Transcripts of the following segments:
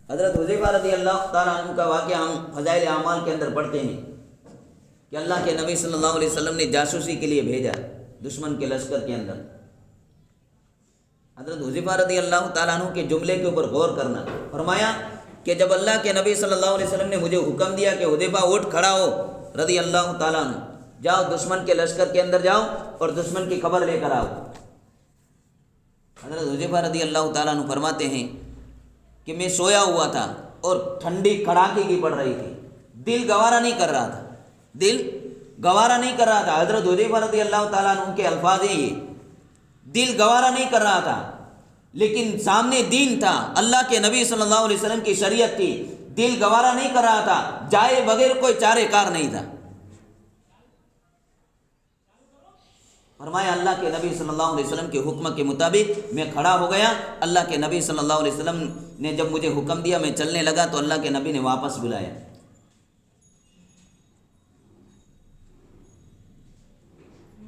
حضرت حذیفہ رضی اللہ تعالیٰ عنہ کا واقعہ ہم فضائل اعمال کے اندر پڑھتے ہیں کہ اللہ کے نبی صلی اللہ علیہ وسلم نے جاسوسی کے لیے بھیجا دشمن کے لشکر کے اندر۔ حضرت حذیفہ رضی اللہ تعالیٰ عنہ کے جملے کے اوپر غور کرنا، فرمایا کہ جب اللہ کے نبی صلی اللہ علیہ وسلم نے مجھے حکم دیا کہ حذیفہ اٹھ کھڑا ہو رضی اللہ تعالیٰ عنہ، جاؤ دشمن کے لشکر کے اندر جاؤ اور دشمن کی خبر لے کر آؤ۔ حضرت حذیفہ رضی اللہ تعالیٰ عنہ فرماتے ہیں کہ میں سویا ہوا تھا اور ٹھنڈی کڑاکے کی پڑ رہی تھی، دل گوارا نہیں کر رہا تھا، دل گوارا نہیں کر رہا تھا۔ حضرت حذیفہ رضی اللہ تعالیٰ عنہ کے الفاظ ہیں یہ، دل گوارا نہیں کر رہا تھا، لیکن سامنے دین تھا، اللہ کے نبی صلی اللہ علیہ وسلم کی شریعت تھی، دل گوارا نہیں کر رہا تھا، جائے بغیر کوئی چارے کار نہیں تھا۔ فرمایا اللہ کے نبی صلی اللہ علیہ وسلم کے حکم کے مطابق میں کھڑا ہو گیا۔ اللہ کے نبی صلی اللہ علیہ وسلم نے جب مجھے حکم دیا میں چلنے لگا تو اللہ کے نبی نے واپس بلایا۔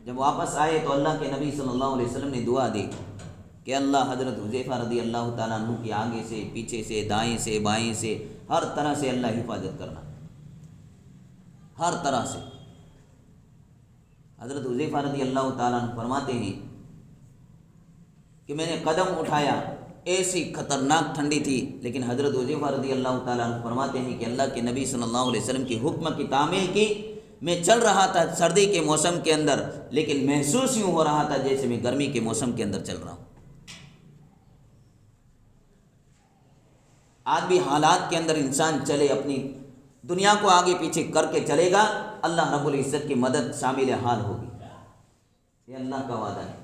جب واپس آئے تو اللہ کے نبی صلی اللہ علیہ وسلم نے دعا دی کہ اللہ حضرت حذیفہ رضی اللہ تعالیٰ عنہ کی آگے سے، پیچھے سے، دائیں سے، بائیں سے، ہر طرح سے اللہ حفاظت کرنا، ہر طرح سے۔ حضرت حذیفہ رضی اللہ تعالیٰ عنہ فرماتے ہیں کہ میں نے قدم اٹھایا، ایسی خطرناک ٹھنڈی تھی، لیکن حضرت حذیفہ رضی اللہ تعالیٰ عنہ فرماتے ہیں کہ اللہ کے نبی صلی اللہ علیہ وسلم کے حکم کی تعمیل کی، میں چل رہا تھا سردی کے موسم کے اندر، لیکن محسوس یوں ہو رہا تھا جیسے میں گرمی کے موسم کے اندر چل رہا ہوں۔ آج بھی حالات کے اندر انسان چلے، اپنی دنیا کو آگے پیچھے کر کے چلے گا، اللہ رب العزت کی مدد شامل حال ہوگی، یہ اللہ کا وعدہ ہے۔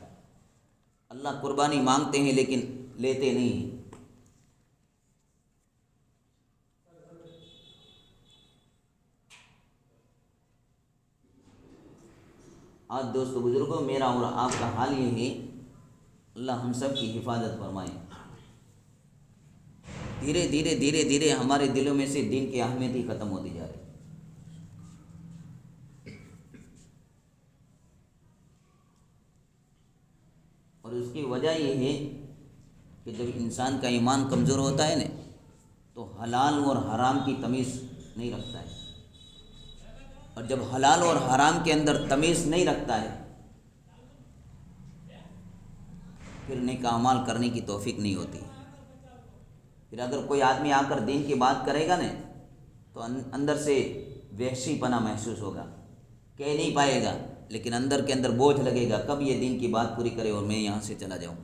اللہ قربانی مانگتے ہیں لیکن لیتے نہیں ہیں۔ آج دوستو بزرگوں، میرا اور آپ کا حال یہ ہے، اللہ ہم سب کی حفاظت فرمائے۔ دھیرے دھیرے دھیرے دھیرے ہمارے دلوں میں سے دین کی اہمیت ہی ختم ہوتی جا رہی ہے۔ اور اس کی وجہ یہ ہے کہ جب انسان کا ایمان کمزور ہوتا ہے نا تو حلال اور حرام کی تمیز نہیں رکھتا ہے، اور جب حلال اور حرام کے اندر تمیز نہیں رکھتا ہے پھر نیک اعمال کرنے کی توفیق نہیں ہوتی۔ پھر اگر کوئی آدمی آ کر دین کی بات کرے گا نا تو اندر سے وحشی پنا محسوس ہوگا، کہہ نہیں پائے گا، لیکن اندر کے اندر بوجھ لگے گا، کب یہ دین کی بات پوری کرے اور میں یہاں سے چلا جاؤں۔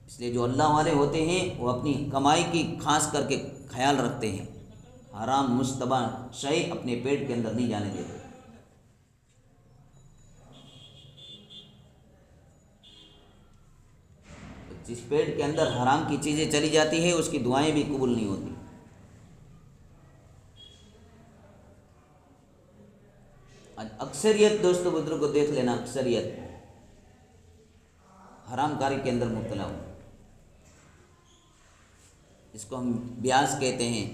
اس لیے جو اللہ والے ہوتے ہیں وہ اپنی کمائی کی خاص کر کے خیال رکھتے ہیں، حرام مشتبہ شے اپنے پیٹ کے اندر نہیں جانے دیتے۔ جس پیٹ کے اندر حرام کی چیزیں چلی جاتی ہے اس کی دعائیں بھی قبول نہیں ہوتی۔ اکثریت دوستو بزرگ کو دیکھ لینا، اکثریت حرام کاری کے اندر مبتلا ہو، اس کو ہم بیاج کہتے ہیں،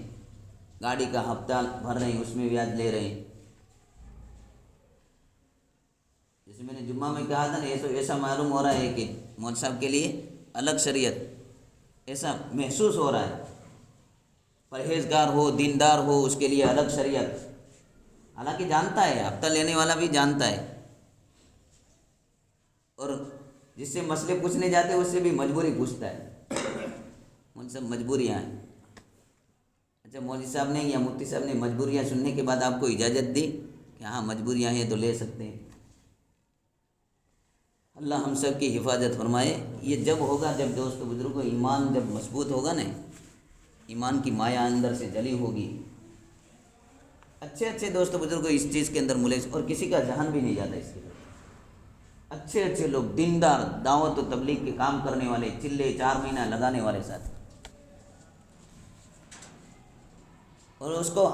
گاڑی کا ہفتہ بھر رہے ہیں اس میں بیاج لے رہے ہیں۔ جیسے میں نے جمعہ میں کہا تھا نا، ایسا معلوم ہو رہا ہے کہ مولوی صاحب کے لیے الگ شریعت، ایسا محسوس ہو رہا ہے، پرہیزگار ہو، دیندار ہو، اس کے لیے الگ شریعت، حالانکہ جانتا ہے، ہفتہ لینے والا بھی جانتا ہے، اور جس سے مسئلے پوچھنے جاتے ہیں اس سے بھی مجبوری پوچھتا ہے، ان سب مجبوریاں ہیں۔ اچھا مولوی صاحب نے یا مفتی صاحب نے مجبوریاں سننے کے بعد آپ کو اجازت دی کہ ہاں مجبوریاں ہیں تو لے سکتے ہیں۔ اللہ ہم سب کی حفاظت فرمائے۔ یہ جب ہوگا جب دوست بزرگوں ایمان جب مضبوط ہوگا نا، ایمان کی مایا اندر سے جلی ہوگی، اچھے دوست بزرگوں اس چیز کے اندر ملے، اور کسی کا ذہن بھی نہیں جاتا اس کے اندر۔ اچھے لوگ دیندار، دعوت و تبلیغ کے کام کرنے والے، چلے 4 مہینہ لگانے والے ساتھ، اور اس کو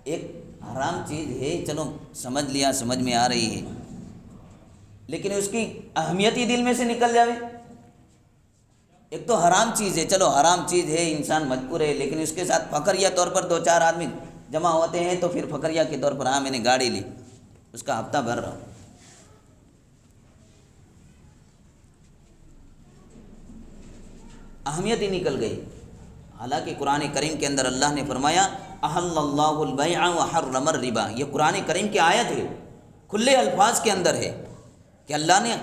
ایک حرام چیز ہے، چلو سمجھ لیا، سمجھ میں آ رہی ہے، لیکن اس کی اہمیت ہی دل میں سے نکل جاوے۔ ایک تو حرام چیز ہے، چلو حرام چیز ہے، انسان مجبور ہے، لیکن اس کے ساتھ فخریہ طور پر 2-4 آدمی جمع ہوتے ہیں تو پھر فخریہ کے طور پر ہاں میں نے گاڑی لی، اس کا ہفتہ بھر رہا ہوں۔ اہمیت ہی نکل گئی۔ حالانکہ قرآن کریم کے اندر اللہ نے فرمایا احل اللہ البیع وحرم الربا، یہ قرآن کریم کی آیت ہے، کھلے الفاظ کے اندر ہے کہ اللہ نے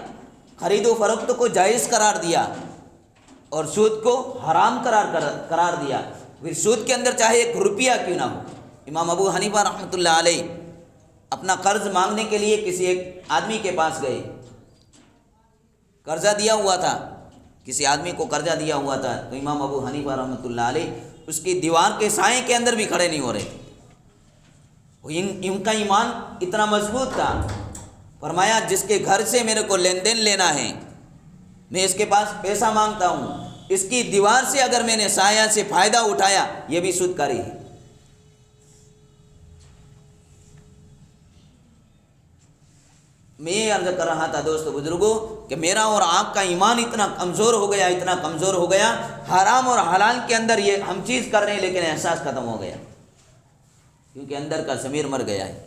خرید و فروخت کو جائز قرار دیا اور سود کو حرام قرار دیا۔ پھر سود کے اندر چاہے ایک روپیہ کیوں نہ ہو۔ امام ابو حنیفہ رحمۃ اللہ علیہ اپنا قرض مانگنے کے لیے کسی ایک آدمی کے پاس گئے، قرضہ دیا ہوا تھا، کسی آدمی کو قرضہ دیا ہوا تھا، تو امام ابو حنیفہ رحمۃ اللہ علیہ اس کی دیوار کے سائے کے اندر بھی کھڑے نہیں ہو رہے تھے۔ ان کا ایمان اتنا مضبوط تھا، فرمایا جس کے گھر سے میرے کو لین دین لینا ہے، میں اس کے پاس پیسہ مانگتا ہوں، اس کی دیوار سے اگر میں نے سایہ سے فائدہ اٹھایا یہ بھی سود کاری ہے۔ میں یہ عرض کر رہا تھا دوستو بزرگوں کہ میرا اور آپ کا ایمان اتنا کمزور ہو گیا، اتنا کمزور ہو گیا، حرام اور حلال کے اندر یہ ہم چیز کر رہے ہیں لیکن احساس ختم ہو گیا، کیونکہ اندر کا ضمیر مر گیا ہے۔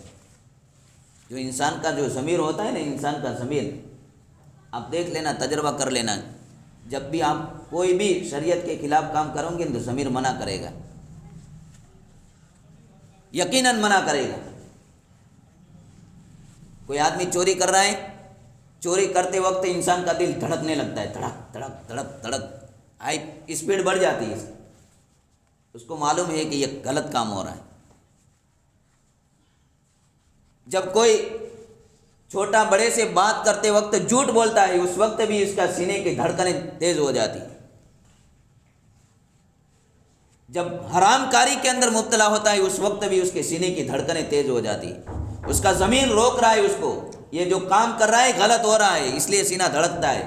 جو انسان کا جو ضمیر ہوتا ہے نا، انسان کا ضمیر، آپ دیکھ لینا، تجربہ کر لینا، جب بھی آپ کوئی بھی شریعت کے خلاف کام کرو گے تو ضمیر منع کرے گا، یقیناً منع کرے گا۔ کوئی آدمی چوری کر رہا ہے، چوری کرتے وقت انسان کا دل دھڑکنے لگتا ہے، دھڑک دھڑک دھڑک دھڑک، اسپیڈ بڑھ جاتی ہے، اس کو معلوم ہے کہ یہ غلط کام ہو رہا ہے۔ جب کوئی چھوٹا بڑے سے بات کرتے وقت جھوٹ بولتا ہے، اس وقت بھی اس کا سینے کی دھڑکنیں تیز ہو جاتی۔ جب حرام کاری کے اندر مبتلا ہوتا ہے اس وقت بھی اس کے سینے کی دھڑکنیں تیز ہو جاتی، اس کا ضمیر روک رہا ہے اس کو، یہ جو کام کر رہا ہے غلط ہو رہا ہے، اس لیے سینہ دھڑکتا ہے۔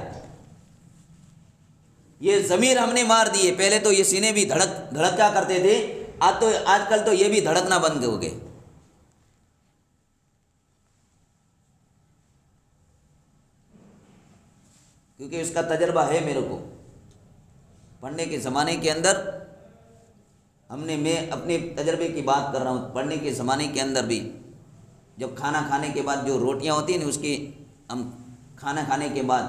یہ ضمیر ہم نے مار دیے، پہلے تو یہ سینے بھی دھڑکا کرتے تھے، آج کل تو یہ بھی دھڑکنا بند ہو گئے۔ کیونکہ اس کا تجربہ ہے میرے کو، پڑھنے کے زمانے کے اندر میں اپنے تجربے کی بات کر رہا ہوں، پڑھنے کے زمانے کے اندر بھی جب کھانا کھانے کے بعد جو روٹیاں ہوتی ہیں نا، اس کی ہم کھانا کھانے کے بعد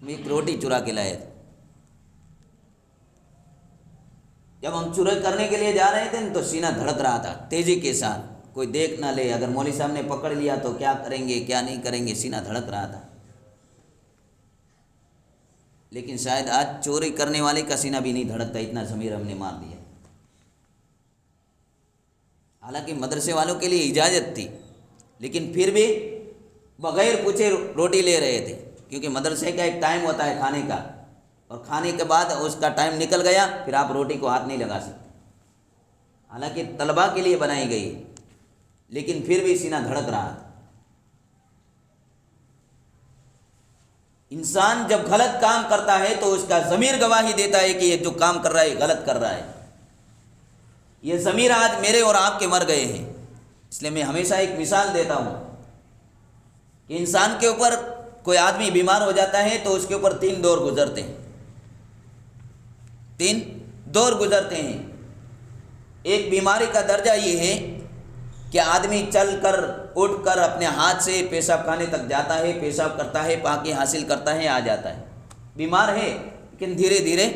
میں ایک روٹی چرا کے لائے تھے۔ جب ہم چورے کرنے کے لیے جا رہے تھے تو سینہ دھڑک رہا تھا تیزی کے ساتھ، کوئی دیکھ نہ لے، اگر مولوی صاحب نے پکڑ لیا تو کیا کریں گے کیا نہیں کریں گے، سینہ دھڑک رہا تھا۔ لیکن شاید آج چوری کرنے والے کا سینہ بھی نہیں دھڑکتا، اتنا ضمیر ہم نے مار دیا۔ حالانکہ مدرسے والوں کے لیے اجازت تھی، لیکن پھر بھی بغیر پوچھے روٹی لے رہے تھے، کیونکہ مدرسے کا ایک ٹائم ہوتا ہے کھانے کا، اور کھانے کے بعد اس کا ٹائم نکل گیا پھر آپ روٹی کو ہاتھ نہیں لگا سکتے، حالانکہ طلباء کے لیے بنائی گئی، لیکن پھر بھی سینہ دھڑک رہا تھا۔ انسان جب غلط کام کرتا ہے تو اس کا ضمیر گواہی دیتا ہے کہ یہ جو کام کر رہا ہے غلط کر رہا ہے۔ یہ ضمیر آج میرے اور آپ کے مر گئے ہیں، اس لیے میں ہمیشہ ایک مثال دیتا ہوں کہ انسان کے اوپر کوئی آدمی بیمار ہو جاتا ہے تو اس کے اوپر 3 دور گزرتے ہیں، 3 دور گزرتے ہیں۔ ایک بیماری کا درجہ یہ ہے کہ آدمی چل کر اٹھ کر اپنے ہاتھ سے پیشاب خانے تک جاتا ہے، پیشاب کرتا ہے، پاکی حاصل کرتا ہے، آ جاتا ہے، بیمار ہے لیکن دھیرے دھیرے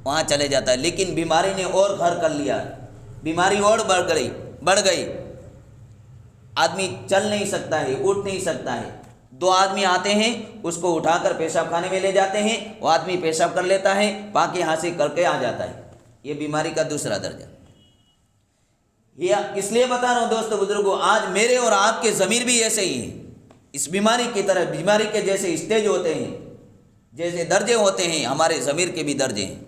وہاں چلے جاتا ہے۔ لیکن بیماری نے اور گھر کر لیا، بیماری اور بڑھ گئی، آدمی چل نہیں سکتا ہے، اٹھ نہیں سکتا ہے۔ 2 آدمی آتے ہیں، اس کو اٹھا کر پیشاب خانے میں لے جاتے ہیں، وہ آدمی پیشاب کر لیتا ہے، پاکی حاصل کر کے آ جاتا ہے۔ یہ بیماری کا دوسرا درجہ۔ یہ اس لیے بتا رہا ہوں دوستو بزرگوں، آج میرے اور آپ کے ضمیر بھی ایسے ہی ہیں، اس بیماری کی طرح، بیماری کے جیسے اسٹیج ہوتے ہیں، جیسے درجے ہوتے ہیں، ہمارے ضمیر کے بھی درجے ہیں۔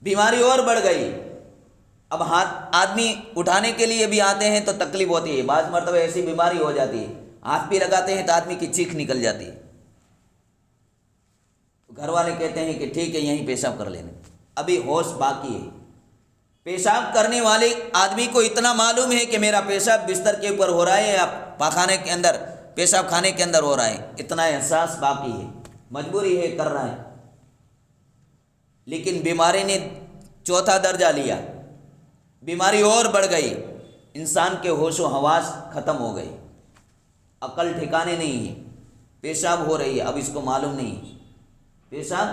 بیماری اور بڑھ گئی، اب ہاتھ آدمی اٹھانے کے لیے بھی آتے ہیں تو تکلیف ہوتی ہے، بعض مرتبہ ایسی بیماری ہو جاتی ہے ہاتھ بھی لگاتے ہیں تو آدمی کی چیخ نکل جاتی ہے، گھر والے کہتے ہیں کہ ٹھیک ہے یہیں پیشاب کر لینے، ابھی ہوش باقی ہے۔ پیشاب کرنے والے آدمی کو اتنا معلوم ہے کہ میرا پیشاب بستر کے اوپر ہو رہا ہے یا پاخانے کے اندر، پیشاب خانے کے اندر ہو رہا ہے، اتنا احساس باقی ہے، مجبوری ہے کر رہا ہے۔ لیکن بیماری نے 4تھا درجہ لیا، بیماری اور بڑھ گئی، انسان کے ہوش و حواس ختم ہو گئے، عقل ٹھکانے نہیں ہے، پیشاب ہو رہی ہے، اب اس کو معلوم نہیں، پیشاب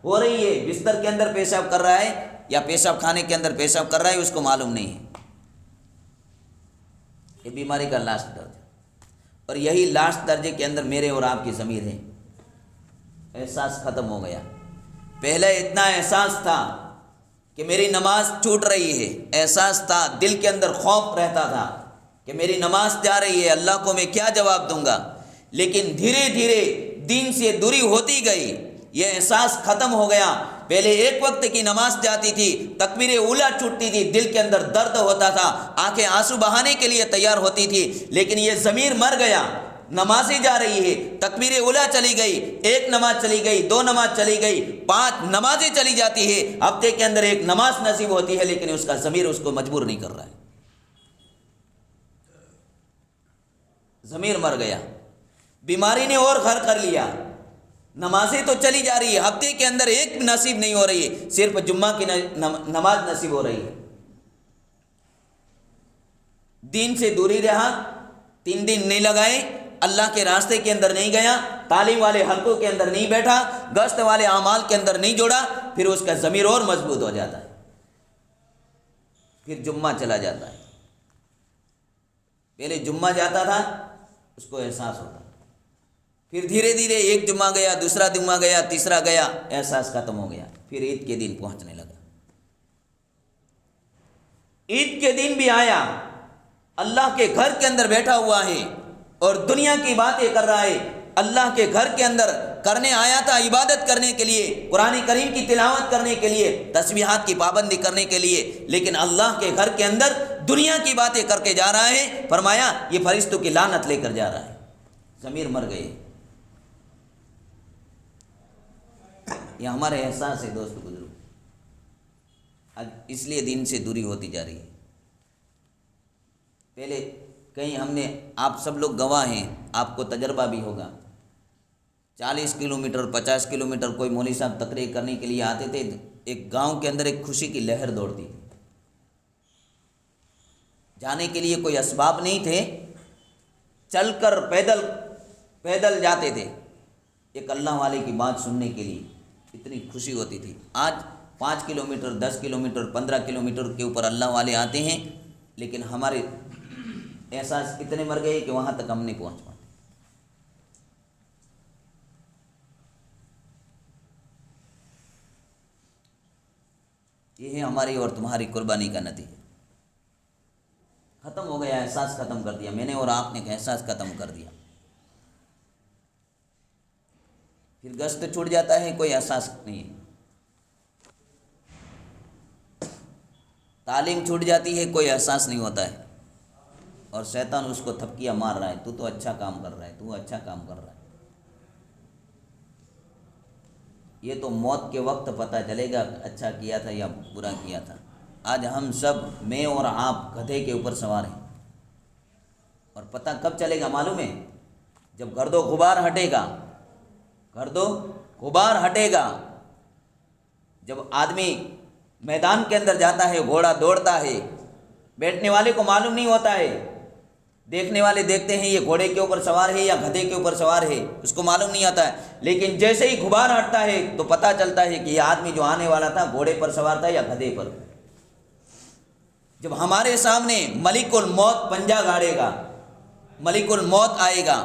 ہو رہی ہے، بستر کے اندر پیشاب کر رہا ہے یا پیشاب خانے کے اندر پیشاب کر رہا ہے، اس کو معلوم نہیں ہے۔ یہ بیماری کا لاسٹ درجہ، اور یہی لاسٹ درجے کے اندر میرے اور آپ کی ضمیر ہے۔ احساس ختم ہو گیا۔ پہلے اتنا احساس تھا کہ میری نماز چھوٹ رہی ہے، احساس تھا، دل کے اندر خوف رہتا تھا کہ میری نماز جا رہی ہے، اللہ کو میں کیا جواب دوں گا، لیکن دھیرے دھیرے دین سے دوری ہوتی گئی، یہ احساس ختم ہو گیا۔ پہلے ایک وقت کی نماز جاتی تھی، تکبیر اولیٰ چھوٹتی تھی، دل کے اندر درد ہوتا تھا، آنکھیں آنسو بہانے کے لیے تیار ہوتی تھی، لیکن یہ ضمیر مر گیا۔ نمازیں جا رہی ہے، تکبیر اولیٰ چلی گئی، ایک نماز چلی گئی، دو نماز چلی گئی، 5 نمازیں چلی جاتی ہے، ہفتے کے اندر ایک نماز نصیب ہوتی ہے، لیکن اس کا ضمیر اس کو مجبور نہیں کر رہا ہے۔ ضمیر مر گیا، بیماری نے اور گھر کر لیا۔ نمازیں تو چلی جا رہی ہے، ہفتے کے اندر ایک بھی نصیب نہیں ہو رہی ہے، صرف جمعہ کی نماز نصیب ہو رہی ہے۔ دین سے دوری رہا، 3 دن نہیں لگائے، اللہ کے راستے کے اندر نہیں گیا، تعلیم والے حلقوں کے اندر نہیں بیٹھا، گشت والے اعمال کے اندر نہیں جوڑا، پھر اس کا ضمیر اور مضبوط ہو جاتا ہے، پھر جمعہ چلا جاتا ہے۔ پہلے جمعہ جاتا تھا، اس کو احساس ہوتا، پھر دھیرے دھیرے ایک جمعہ گیا، دوسرا جمعہ گیا، تیسرا گیا، احساس ختم ہو گیا، پھر عید کے دن پہنچنے لگا۔ عید کے دن بھی آیا، اللہ کے گھر کے اندر بیٹھا ہوا ہے اور دنیا کی باتیں کر رہا ہے۔ اللہ کے گھر کے اندر کرنے آیا تھا، عبادت کرنے کے لیے، قرآن کریم کی تلاوت کرنے کے لیے، تسبیحات کی پابندی کرنے کے لیے، لیکن اللہ کے گھر کے اندر دنیا کی باتیں کر کے جا رہا ہے۔ فرمایا یہ فرشتوں کی لعنت لے کر جا رہا ہے۔ ضمیر مر گئے۔ یہ ہمارے احساس ہے دوست بزرگ، اس لیے دین سے دوری ہوتی جا رہی ہے۔ پہلے کہیں ہم نے، آپ سب لوگ گواہ ہیں، آپ کو تجربہ بھی ہوگا، 40 کلومیٹر 50 کلومیٹر کوئی مولوی صاحب تقریر کرنے کے لیے آتے تھے، ایک گاؤں کے اندر ایک خوشی کی لہر دوڑتی تھی، جانے کے لیے کوئی اسباب نہیں تھے، چل کر پیدل جاتے تھے ایک اللہ والے کی بات سننے کے لیے، اتنی خوشی ہوتی تھی۔ آج 5 کلومیٹر 10 کلومیٹر 15 کلومیٹر کے اوپر اللہ والے آتے ہیں، لیکن ہمارے احساس اتنے مر گئے کہ وہاں تک ہم نہیں پہنچ پاتے۔ یہ ہے ہماری اور تمہاری قربانی کا نتیجہ۔ ختم ہو گیا، احساس ختم کر دیا میں نے اور آپ نے، احساس ختم کر دیا۔ پھر گشت چھوٹ جاتا ہے، کوئی احساس نہیں ہے، تعلیم چھوٹ جاتی ہے، کوئی احساس نہیں ہوتا ہے، اور شیطان اس کو تھپکیاں مار رہا ہے، تو اچھا کام کر رہا ہے، تو اچھا کام کر رہا ہے۔ یہ تو موت کے وقت پتہ چلے گا اچھا کیا تھا یا برا کیا تھا۔ آج ہم سب، میں اور آپ، گدھے کے اوپر سوار ہیں، اور پتہ کب چلے گا معلوم ہے؟ جب گرد و غبار ہٹے گا، گرد و غبار ہٹے گا، جب آدمی میدان کے اندر جاتا ہے، گھوڑا دوڑتا ہے، بیٹھنے والے کو معلوم نہیں ہوتا ہے، دیکھنے والے دیکھتے ہیں یہ گھوڑے کے اوپر سوار ہے یا گدھے کے اوپر سوار ہے، اس کو معلوم نہیں آتا ہے، لیکن جیسے ہی غبار ہٹتا ہے تو پتہ چلتا ہے کہ یہ آدمی جو آنے والا تھا گھوڑے پر سوار تھا یا گدھے پر۔ جب ہمارے سامنے ملک الموت پنجہ گاڑے گا، ملک الموت آئے گا،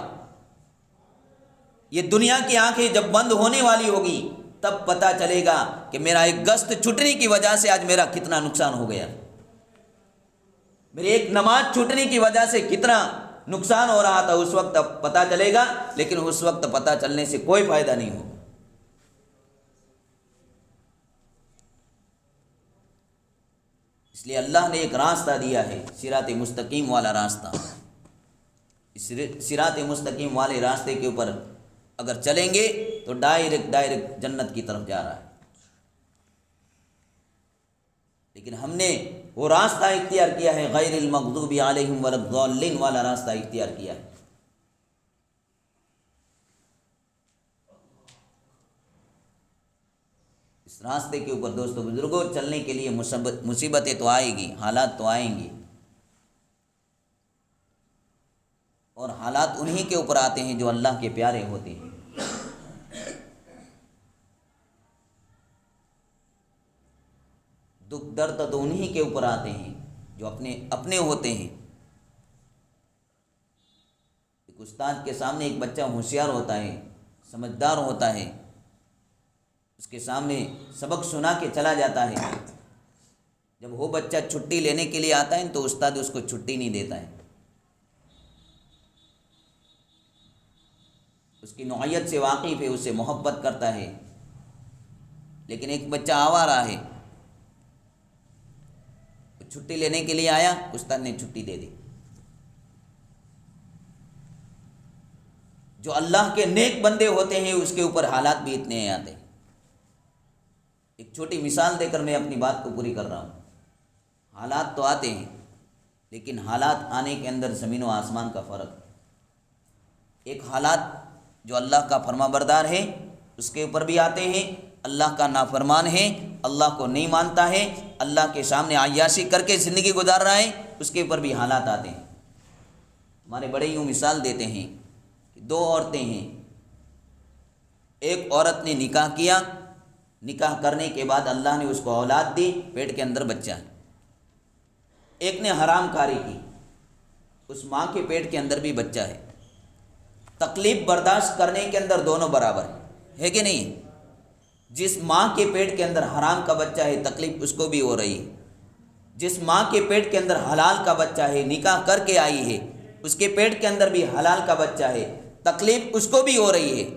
یہ دنیا کی آنکھیں جب بند ہونے والی ہوگی، تب پتہ چلے گا کہ میرا ایک گشت چھٹنے کی وجہ سے آج میرا کتنا نقصان ہو گیا، میری ایک نماز چھوٹنے کی وجہ سے کتنا نقصان ہو رہا تھا، اس وقت پتہ چلے گا، لیکن اس وقت پتہ چلنے سے کوئی فائدہ نہیں ہوگا۔ اس لیے اللہ نے ایک راستہ دیا ہے، صراط مستقیم والا راستہ۔ اس صراط مستقیم والے راستے کے اوپر اگر چلیں گے تو ڈائریکٹ جنت کی طرف جا رہا ہے، لیکن ہم نے وہ راستہ اختیار کیا ہے، غیر المغضوب علیہم ولا الضالین والا راستہ اختیار کیا ہے۔ اس راستے کے اوپر دوستو بزرگوں چلنے کے لیے مصیبتیں تو آئے گی، حالات تو آئیں گے، اور حالات انہی کے اوپر آتے ہیں جو اللہ کے پیارے ہوتے ہیں۔ درد تو انہی کے اوپر آتے ہیں جو اپنے ہوتے ہیں۔ ایک استاد کے سامنے ایک بچہ ہوشیار ہوتا ہے، سمجھدار ہوتا ہے، اس کے سامنے سبق سنا کے چلا جاتا ہے، جب وہ بچہ چھٹی لینے کے لیے آتا ہے تو استاد اس کو چھٹی نہیں دیتا ہے، اس کی نوعیت سے واقف ہے، اس سے محبت کرتا ہے۔ لیکن ایک بچہ آوارہ ہے، چھٹی لینے کے لیے آیا، استاد نے چھٹی دے دی۔ جو اللہ کے نیک بندے ہوتے ہیں اس کے اوپر حالات بھی اتنے آتے ہیں۔ ایک چھوٹی مثال دے کر میں اپنی بات کو پوری کر رہا ہوں۔ حالات تو آتے ہیں، لیکن حالات آنے کے اندر زمین و آسمان کا فرق ہے۔ ایک حالات جو اللہ کا فرما بردار ہے اس کے اوپر بھی آتے ہیں، اللہ کا نافرمان ہے، اللہ کو نہیں مانتا ہے، اللہ کے سامنے عیاشی کر کے زندگی گزار رہا ہے، اس کے اوپر بھی حالات آتے ہیں۔ ہمارے بڑے یوں مثال دیتے ہیں کہ دو عورتیں ہیں، ایک عورت نے نکاح کیا، نکاح کرنے کے بعد اللہ نے اس کو اولاد دی، پیٹ کے اندر بچہ ہے۔ ایک نے حرام کاری کی، اس ماں کے پیٹ کے اندر بھی بچہ ہے۔ تکلیف برداشت کرنے کے اندر دونوں برابر ہے کہ نہیں؟ جس ماں کے پیٹ کے اندر حرام کا بچہ ہے تکلیف اس کو بھی ہو رہی ہے، جس ماں کے پیٹ کے اندر حلال کا بچہ ہے، نکاح کر کے آئی ہے، اس کے پیٹ کے اندر بھی حلال کا بچہ ہے، تکلیف اس کو بھی ہو رہی ہے۔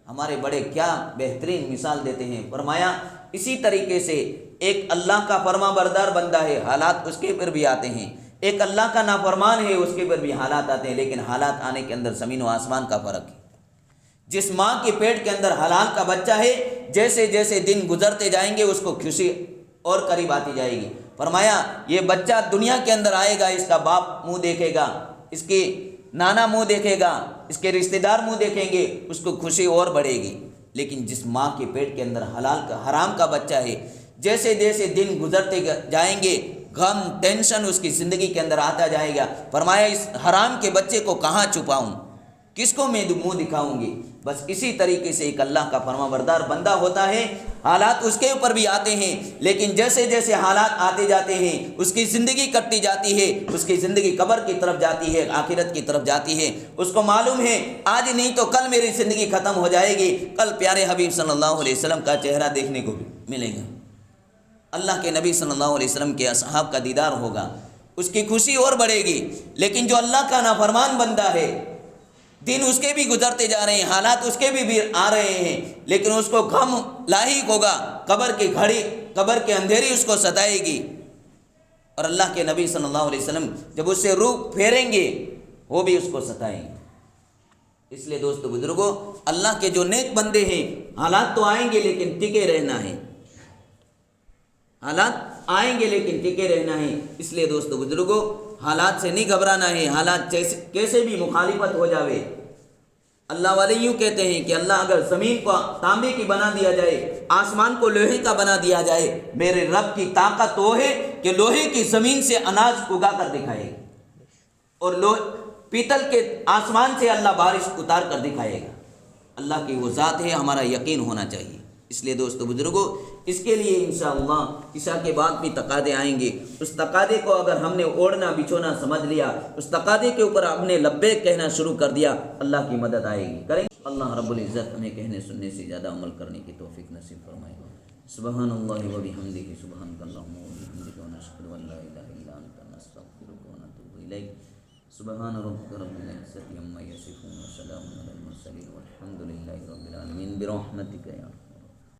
ہمارے بڑے کیا بہترین مثال دیتے ہیں، فرمایا اسی طریقے سے ایک اللہ کا فرما بردار بندہ ہے، حالات اس کے اوپر بھی آتے ہیں، ایک اللہ کا نافرمان ہے، اس کے اوپر بھی حالات آتے ہیں، لیکن حالات آنے کے اندر زمین و آسمان کا فرق ہے۔ جس ماں کے پیٹ کے اندر حلال کا بچہ ہے، جیسے جیسے دن گزرتے جائیں گے اس کو خوشی اور قریب آتی جائے گی۔ فرمایا یہ بچہ دنیا کے اندر آئے گا، اس کا باپ منہ دیکھے گا، اس کی نانا منہ دیکھے گا، اس کے رشتہ دار منہ دیکھیں گے، اس کو خوشی اور بڑھے گی۔ لیکن جس ماں کے پیٹ کے اندر حرام کا بچہ ہے، جیسے جیسے دن گزرتے جائیں گے غم ٹینشن اس کی زندگی کے اندر آتا جائے گا۔ فرمایا اس حرام کے بچے کو کہاں چھپاؤں، کس کو میں منہ دکھاؤں گی؟ بس اسی طریقے سے ایک اللہ کا فرما بردار بندہ ہوتا ہے، حالات اس کے اوپر بھی آتے ہیں، لیکن جیسے جیسے حالات آتے جاتے ہیں اس کی زندگی کٹتی جاتی ہے، اس کی زندگی قبر کی طرف جاتی ہے، آخرت کی طرف جاتی ہے۔ اس کو معلوم ہے آج نہیں تو کل میری زندگی ختم ہو جائے گی، کل پیارے حبیب صلی اللہ علیہ وسلم کا چہرہ دیکھنے کو بھی ملے گا، اللہ کے نبی صلی اللہ علیہ وسلم کے اصحاب کا دیدار ہوگا، اس کی خوشی اور بڑھے گی۔ لیکن جو اللہ کا نافرمان بندہ ہے، دن اس کے بھی گزرتے جا رہے ہیں، حالات اس کے بھی آ رہے ہیں، لیکن اس کو غم لاحق ہوگا، قبر کی گھڑی، قبر کے اندھیری اس کو ستائے گی، اور اللہ کے نبی صلی اللہ علیہ وسلم جب اس سے روح پھیریں گے وہ بھی اس کو ستائیں گے۔ اس لیے دوستو بزرگوں، اللہ کے جو نیک بندے ہیں، حالات تو آئیں گے لیکن ٹکے رہنا ہے، حالات آئیں گے لیکن ٹکے رہنا ہے۔ اس لیے دوستو بزرگوں، حالات سے نہیں گھبرانا ہے، حالات کیسے بھی مخالفت ہو جاوے۔ اللہ والے یوں کہتے ہیں کہ اللہ اگر زمین کو تانبے کی بنا دیا جائے، آسمان کو لوہے کا بنا دیا جائے، میرے رب کی طاقت وہ ہے کہ لوہے کی زمین سے اناج اگا کر دکھائے گا، اور پیتل کے آسمان سے اللہ بارش اتار کر دکھائے گا۔ اللہ کی وہ ذات ہے، ہمارا یقین ہونا چاہیے۔ اس لیے دوستو بزرگوں، اس کے لیے انشاءاللہ عشاء کے بعد بھی تقاضے آئیں گے، اس تقاضے کو اگر ہم نے اوڑھنا بچھونا سمجھ لیا، اس تقاضے کے اوپر ہم نے لبیک کہنا شروع کر دیا، اللہ کی مدد آئے گی، کریں۔ اللہ رب العزت ہمیں کہنے سننے سے زیادہ عمل کرنے کی توفیق نصیب فرمائے گا۔ سبحان اللہ و بحمدہ، سبحانک اللہم و بحمدک، ونشہد ان لا الہ الا انت، نستغفرک ونتوب الیک۔ سبحان ربک رب العزت عما یصفون، وسلام علی المرسلین، والحمد للہ رب العالمین، برحمتک یا